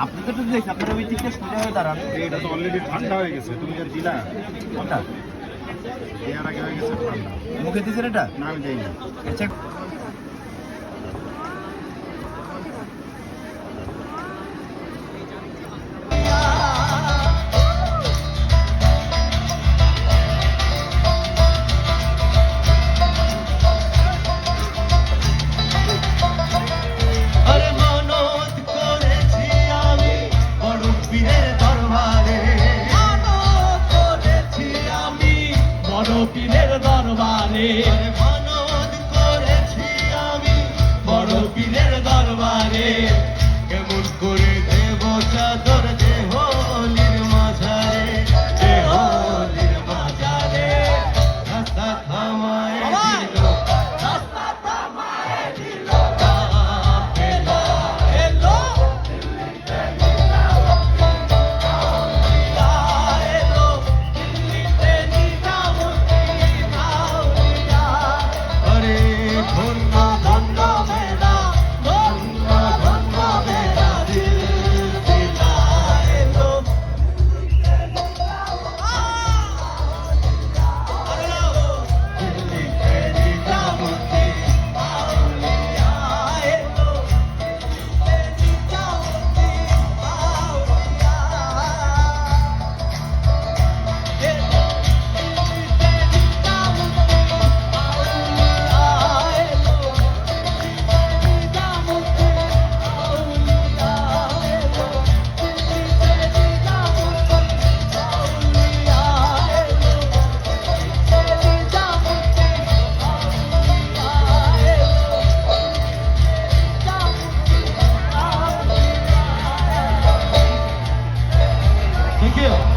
আপনি তো একটু দেখছি আপনার ওই দিকটা সোজা হয়ে দাঁড়ান। এটা তো অলরেডি ঠান্ডা হয়ে গেছে, তুমি যে দিলা কোনটা দেওয়ার আগে হয়ে গেছে ঠান্ডা। মুখে দিয়েছেন এটা? না আমি দেইনি। আচ্ছা আরে মানত করেছি আমি বড় পীরের দরবারে, মানত করেছি আমি বড় পীরের দরবারে, আরে মানত করেছি আমি বড় পীরের দরবারে। কেমন করে দেব চাদর যে হলির মাঝারে, যে হলির মাঝারে, রাস্তা থামায় দিল, রাস্তা থামায় দিল। আরে ধন্য ধন্য মেরা, ধন্য ধন্য মেরা সিলসিলা এলো। দিল্লিতে নিজামুদ্দিন আউলিয়া এলো, দিল্লিতে নিজামুদ্দিন আউলিয়া এলো, দিল্লিতে Thank you.